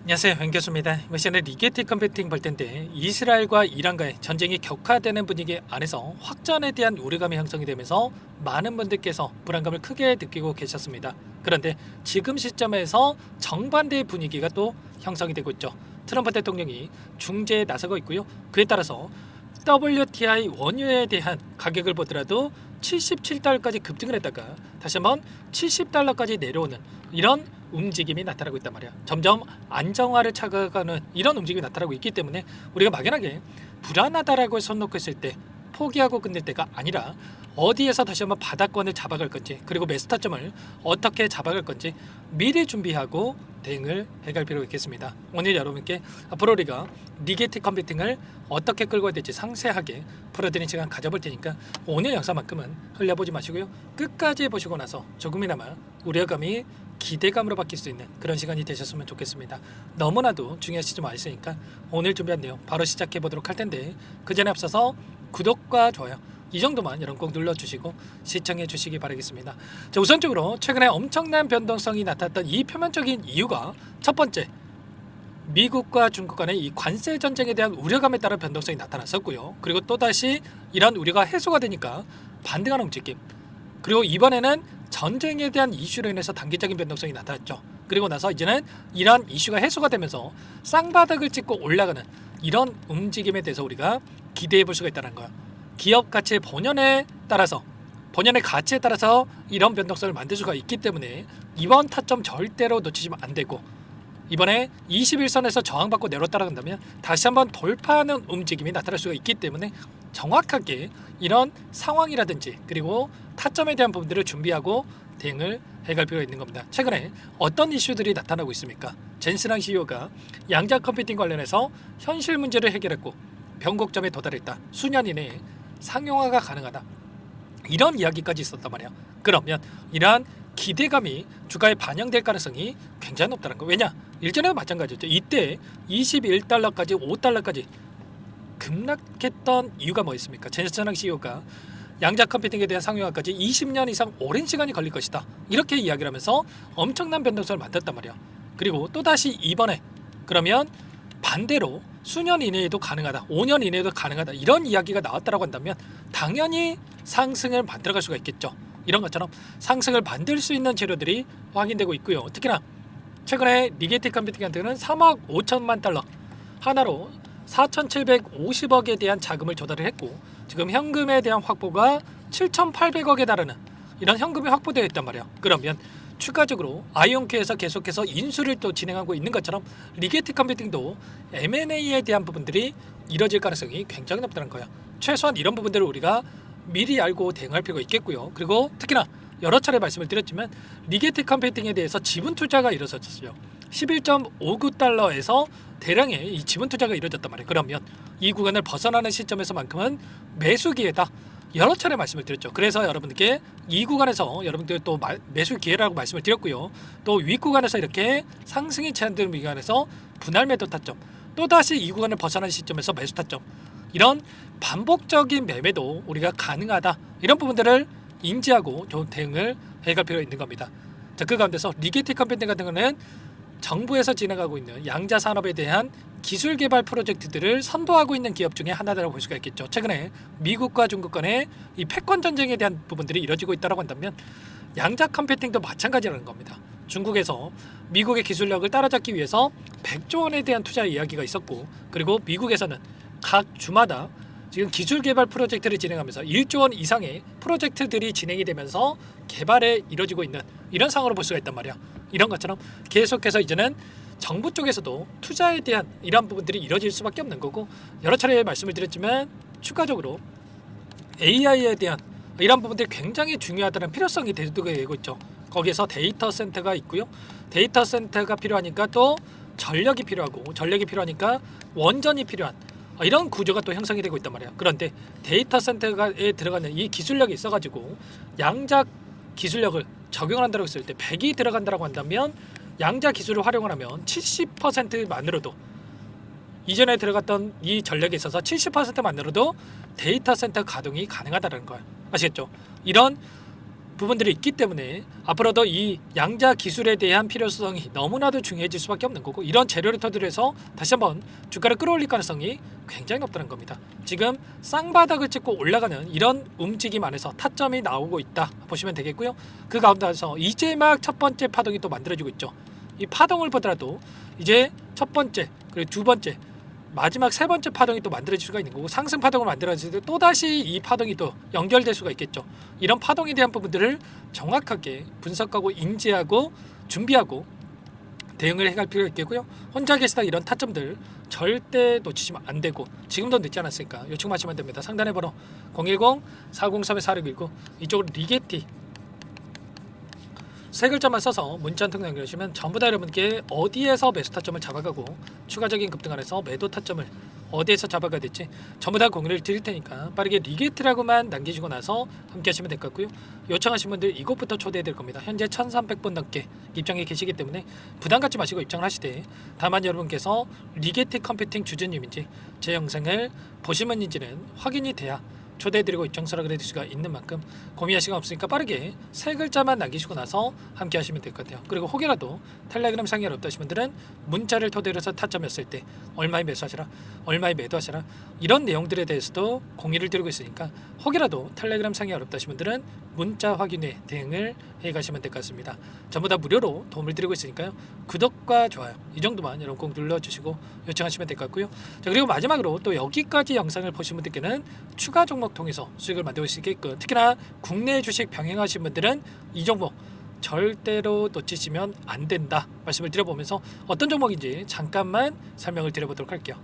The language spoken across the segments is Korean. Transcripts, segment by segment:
안녕하세요, 袁 교수입니다. 이번 시간에 리게티 컴퓨팅 볼 텐데, 이스라엘과 이란과의 전쟁이 격화되는 분위기 안에서 확전에 대한 우려감이 형성이 되면서 많은 분들께서 불안감을 크게 느끼고 계셨습니다. 그런데 지금 시점에서 정반대의 분위기가 또 형성이 되고 있죠. 트럼프 대통령이 중재에 나서고 있고요. 그에 따라서 WTI 원유에 대한 가격을 보더라도 77달러까지 급등을 했다가 다시 한번 70달러까지 내려오는 이런 움직임이 나타나고 있단 말이야. 점점 안정화를 찾아가는 이런 움직임이 나타나고 있기 때문에 우리가 막연하게 불안하다라고 손 놓고 있을 때 포기하고 끝낼 때가 아니라 어디에서 다시 한번 바닥권을 잡아갈 건지, 그리고 매수 타점을 어떻게 잡아갈 건지 미리 준비하고 대응을 해갈 필요가 있겠습니다. 오늘 여러분께 앞으로 우리가 리게티 컴퓨팅을 어떻게 끌고 가야 될지 상세하게 풀어드리는 시간 가져볼 테니까 오늘 영상만큼은 흘려보지 마시고요, 끝까지 보시고 나서 조금이나마 우려감이 기대감으로 바뀔 수 있는 그런 시간이 되셨으면 좋겠습니다. 너무나도 중요한 시점 와 있으니까 오늘 준비한 내용 바로 시작해 보도록 할 텐데, 그 전에 앞서서 구독과 좋아요 이 정도만 여러분 꼭 눌러주시고 시청해 주시기 바라겠습니다. 자, 우선적으로 최근에 엄청난 변동성이 나타났던 이 표면적인 이유가, 첫 번째, 미국과 중국 간의 이 관세 전쟁에 대한 우려감에 따른 변동성이 나타났었고요. 그리고 또다시 이런 우려가 해소가 되니까 반등하는 움직임, 그리고 이번에는 전쟁에 대한 이슈로 인해서 단기적인 변동성이 나타났죠. 그리고 나서 이제는 이런 이슈가 해소가 되면서 쌍바닥을 찍고 올라가는 이런 움직임에 대해서 우리가 기대해 볼 수가 있다는 거예요. 기업 가치의 본연에 따라서, 본연의 가치에 따라서 이런 변동성을 만들 수가 있기 때문에 이번 타점 절대로 놓치시면 안 되고, 이번에 21선에서 저항받고 내려 따라간다면 다시 한번 돌파하는 움직임이 나타날 수가 있기 때문에 정확하게 이런 상황이라든지 그리고 타점에 대한 부분들을 준비하고 대응을 해갈 필요가 있는 겁니다. 최근에 어떤 이슈들이 나타나고 있습니까? 젠슨항 CEO가 양자 컴퓨팅 관련해서 현실 문제를 해결했고 변곡점에 도달했다, 수년 이내에 상용화가 가능하다, 이런 이야기까지 있었단 말이야. 그러면 이러한 기대감이 주가에 반영될 가능성이 굉장히 높다는 거. 왜냐? 일전에도 마찬가지였죠. 이때 21달러까지 5달러까지 급락했던 이유가 뭐였습니까? 젠슨항 CEO가 양자 컴퓨팅에 대한 상용화까지 20년 이상 오랜 시간이 걸릴 것이다, 이렇게 이야기를 하면서 엄청난 변동성을 만들었단 말이야. 그리고 또다시 이번에 그러면 반대로 수년 이내에도 가능하다, 5년 이내에도 가능하다, 이런 이야기가 나왔다고 한다면 당연히 상승을 만들어갈 수가 있겠죠. 이런 것처럼 상승을 만들 수 있는 재료들이 확인되고 있고요. 특히나 최근에 리게티 컴퓨팅 같은 경우는 3억 5천만 달러 하나로 4,750억에 대한 자금을 조달을 했고, 지금 현금에 대한 확보가 7,800억에 달하는 이런 현금이 확보되어 있단 말이에요. 그러면 추가적으로 아이온큐에서 계속해서 인수를 또 진행하고 있는 것처럼 리게티 컴퓨팅도 M&A에 대한 부분들이 이뤄질 가능성이 굉장히 높다는 거예요. 최소한 이런 부분들을 우리가 미리 알고 대응할 필요가 있겠고요. 그리고 특히나 여러 차례 말씀을 드렸지만 리게티 컴퓨팅에 대해서 지분 투자가 이루어졌어요. 11.59달러에서 대량의 이 지분 투자가 이루어졌단 말이에요. 그러면 이 구간을 벗어나는 시점에서만큼은 매수 기회다, 여러 차례 말씀을 드렸죠. 그래서 여러분들께 이 구간에서 여러분들 또 매수 기회라고 말씀을 드렸고요. 또 윗구간에서 이렇게 상승이 제한되는 구간에서 분할 매도 타점, 또다시 이 구간을 벗어나는 시점에서 매수 타점, 이런 반복적인 매매도 우리가 가능하다, 이런 부분들을 인지하고 좋은 대응을 해갈 필요가 있는 겁니다. 자, 그 가운데서 리게티 컴퓨팅 같은 경우는 정부에서 진행하고 있는 양자 산업에 대한 기술 개발 프로젝트들을 선도하고 있는 기업 중에 하나라고 볼 수가 있겠죠. 최근에 미국과 중국 간의 이 패권 전쟁에 대한 부분들이 이뤄지고 있다고 한다면 양자 컴퓨팅도 마찬가지라는 겁니다. 중국에서 미국의 기술력을 따라잡기 위해서 100조 원에 대한 투자 이야기가 있었고, 그리고 미국에서는 각 주마다 지금 기술 개발 프로젝트를 진행하면서 1조 원 이상의 프로젝트들이 진행이 되면서 개발에 이뤄지고 있는 이런 상황으로 볼 수가 있단 말이야. 이런 것처럼 계속해서 이제는 정부 쪽에서도 투자에 대한 이러한 부분들이 이뤄질 수밖에 없는 거고, 여러 차례 말씀을 드렸지만 추가적으로 AI에 대한 이런 부분들이 굉장히 중요하다는 필요성이 되고 있죠. 거기에서 데이터 센터가 있고요. 데이터 센터가 필요하니까 또 전력이 필요하고, 전력이 필요하니까 원전이 필요한 이런 구조가 또 형성이 되고 있단 말이야. 그런데 데이터 센터에 들어가는 이 기술력이 있어가지고 양자 기술력을 적용을 한다고 했을 때 100이 들어간다고 한다면 양자 기술을 활용을 하면 70%만으로도, 이전에 들어갔던 이 전력에 있어서 70%만으로도 데이터 센터 가동이 가능하다는 거야. 아시겠죠? 이런 부분들이 있기 때문에 앞으로도 이 양자 기술에 대한 필요성이 너무나도 중요해질 수밖에 없는 거고, 이런 재료를 토대로 해서 다시 한번 주가를 끌어올릴 가능성이 굉장히 높다는 겁니다. 지금 쌍바닥을 찍고 올라가는 이런 움직임 안에서 타점이 나오고 있다 보시면 되겠고요. 그 가운데서 이제 막 첫 번째 파동이 또 만들어지고 있죠. 이 파동을 보더라도 이제 첫 번째 그리고 두 번째 마지막 세 번째 파동이 또 만들어질 수가 있는 거고, 상승 파동을 만들어질 때 또다시 이 파동이 또 연결될 수가 있겠죠. 이런 파동에 대한 부분들을 정확하게 분석하고 인지하고 준비하고 대응을 해갈 필요가 있겠고요. 혼자 계시다 이런 타점들 절대 놓치시면 안 되고, 지금도 늦지 않았으니까 요청하시면 됩니다. 상단에 번호 010-403-4619 이쪽으로 리게티 세 글자만 써서 문자 한 통 남겨주시면 전부 다 여러분께 어디에서 매수 타점을 잡아가고 추가적인 급등 안에서 매도 타점을 어디에서 잡아가야 될지 전부 다 공유를 드릴 테니까 빠르게 리게트라고만 남기시고 나서 함께 하시면 될 것 같고요. 요청하신 분들 이곳부터 초대해 드릴 겁니다. 현재 1300분 넘게 입장해 계시기 때문에 부담 갖지 마시고 입장을 하시되, 다만 여러분께서 리게트 컴퓨팅 주주님인지 제 영상을 보시면인지는 확인이 돼야 초대해드리고 입장 수락을 해드릴 수가 있는 만큼 고민할 시간 없으니까 빠르게 세 글자만 남기시고 나서 함께 하시면 될 것 같아요. 그리고 혹여라도 텔레그램 상에 어렵다 하신 분들은 문자를 토대로 해서 타점이었을 때 얼마에 매수하시라, 얼마에 매도하시라, 이런 내용들에 대해서도 공유를 드리고 있으니까 혹여라도 텔레그램 상에 어렵다 하신 분들은 문자 확인 후에 대응을 해가시면 될 것 같습니다. 전부 다 무료로 도움을 드리고 있으니까요. 구독과 좋아요 이 정도만 여러분 꼭 눌러주시고 요청하시면 될 것 같고요. 자, 그리고 마지막으로 또 여기까지 영상을 보신 분들께는 추가 종목 통해서 수익을 만들 수 있게끔, 특히나 국내 주식 병행하신 분들은 이 종목 절대로 놓치시면 안 된다 말씀을 드려보면서 어떤 종목인지 잠깐만 설명을 드려보도록 할게요.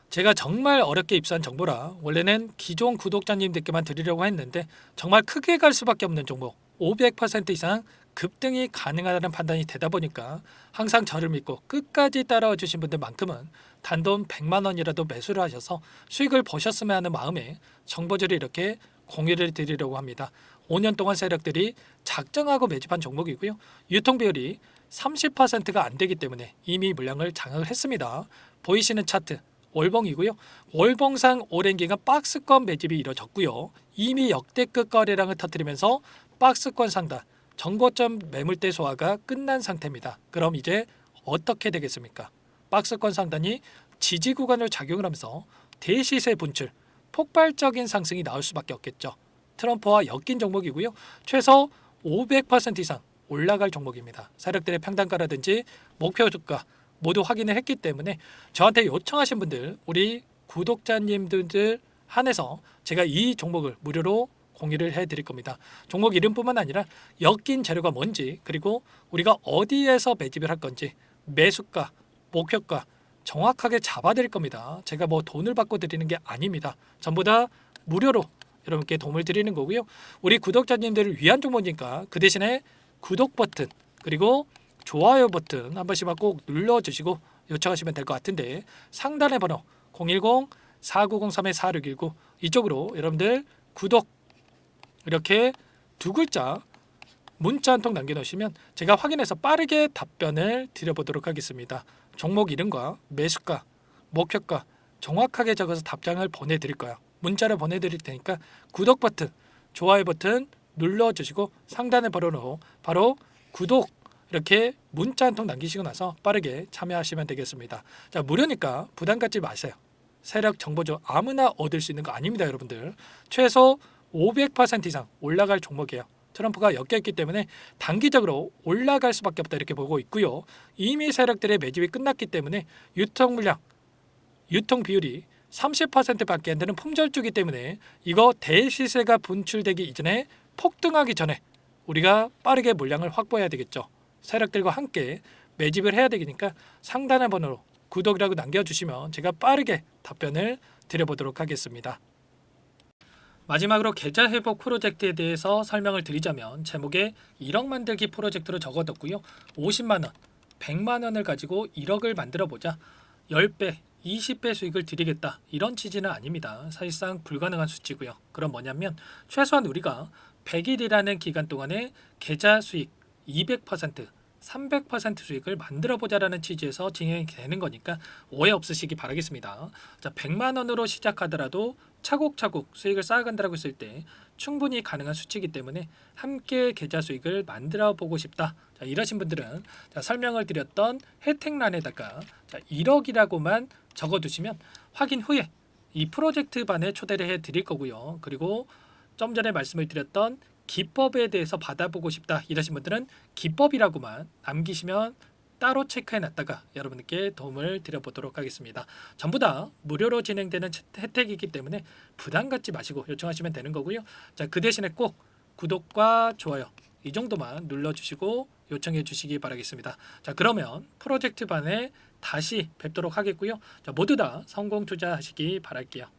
제가 정말 어렵게 입수한 정보라 원래는 기존 구독자님들께만 드리려고 했는데 정말 크게 갈 수밖에 없는 종목, 500% 이상 급등이 가능하다는 판단이 되다 보니까 항상 저를 믿고 끝까지 따라와 주신 분들만큼은 단돈 100만 원이라도 매수를 하셔서 수익을 보셨으면 하는 마음에 정보들을 이렇게 공유를 드리려고 합니다. 5년 동안 세력들이 작정하고 매집한 종목이고요. 유통 비율이 30%가 안 되기 때문에 이미 물량을 장악을 했습니다. 보이시는 차트 월봉이고요. 월봉상 오랜 기간 박스권 매집이 이뤄졌고요. 이미 역대급 거래량을 터뜨리면서 박스권 상단 정고점 매물대 소화가 끝난 상태입니다. 그럼 이제 어떻게 되겠습니까? 박스권 상단이 지지 구간으로 작용을 하면서 대시세 분출, 폭발적인 상승이 나올 수밖에 없겠죠. 트럼프와 엮인 종목이고요. 최소 500% 이상 올라갈 종목입니다. 세력들의 평단가라든지 목표 주가 모두 확인을 했기 때문에 저한테 요청하신 분들, 우리 구독자님들 한해서 제가 이 종목을 무료로 공유를 해드릴 겁니다. 종목 이름뿐만 아니라 엮인 재료가 뭔지, 그리고 우리가 어디에서 매집을 할 건지, 매수가, 목표가 정확하게 잡아드릴 겁니다. 제가 뭐 돈을 받고 드리는 게 아닙니다. 전부 다 무료로 여러분께 도움을 드리는 거고요. 우리 구독자님들을 위한 종목이니까 그 대신에 구독 버튼 그리고 좋아요 버튼 한 번씩만 꼭 눌러주시고 요청하시면 될 것 같은데, 상단의 번호 010-4903-4619 이쪽으로 여러분들 구독 이렇게 두 글자 문자 한 통 남겨놓으시면 제가 확인해서 빠르게 답변을 드려보도록 하겠습니다. 종목 이름과 매수가, 목표가 정확하게 적어서 답장을 보내드릴 거예요. 문자를 보내드릴 테니까 구독 버튼, 좋아요 버튼 눌러주시고 상단의 번호로 바로 구독 이렇게 문자 한 통 남기시고 나서 빠르게 참여하시면 되겠습니다. 자, 무료니까 부담 갖지 마세요. 세력 정보죠. 아무나 얻을 수 있는 거 아닙니다, 여러분들. 최소 500% 이상 올라갈 종목이에요. 트럼프가 엮였기 때문에 단기적으로 올라갈 수밖에 없다 이렇게 보고 있고요. 이미 세력들의 매집이 끝났기 때문에 유통 물량, 유통 비율이 30%밖에 안 되는 품절주기 때문에 이거 대시세가 분출되기 이전에 폭등하기 전에 우리가 빠르게 물량을 확보해야 되겠죠. 세력들과 함께 매집을 해야 되니까 상단의 번호로 구독이라고 남겨주시면 제가 빠르게 답변을 드려보도록 하겠습니다. 마지막으로 계좌 회복 프로젝트에 대해서 설명을 드리자면 제목에 1억 만들기 프로젝트로 적어뒀고요. 50만 원, 100만 원을 가지고 1억을 만들어보자 10배, 20배 수익을 드리겠다 이런 취지는 아닙니다. 사실상 불가능한 수치고요. 그럼 뭐냐면 최소한 우리가 100일이라는 기간 동안에 계좌 수익 200%, 300% 수익을 만들어 보자라는 취지에서 진행이 되는 거니까 오해 없으시기 바라겠습니다. 자, 100만 원으로 시작하더라도 차곡차곡 수익을 쌓아간다고 했을 때 충분히 가능한 수치이기 때문에 함께 계좌 수익을 만들어 보고 싶다. 자, 이러신 분들은 자, 설명을 드렸던 혜택란에다가 자, 1억이라고만 적어두시면 확인 후에 이 프로젝트 반에 초대를 해 드릴 거고요. 그리고 좀 전에 말씀을 드렸던 기법에 대해서 받아보고 싶다 이러신 분들은 기법이라고만 남기시면 따로 체크해 놨다가 여러분께 도움을 드려보도록 하겠습니다. 전부 다 무료로 진행되는 혜택이기 때문에 부담 갖지 마시고 요청하시면 되는 거고요. 자, 그 대신에 꼭 구독과 좋아요 이 정도만 눌러주시고 요청해 주시기 바라겠습니다. 자, 그러면 프로젝트 반에 다시 뵙도록 하겠고요. 자, 모두 다 성공 투자하시기 바랄게요.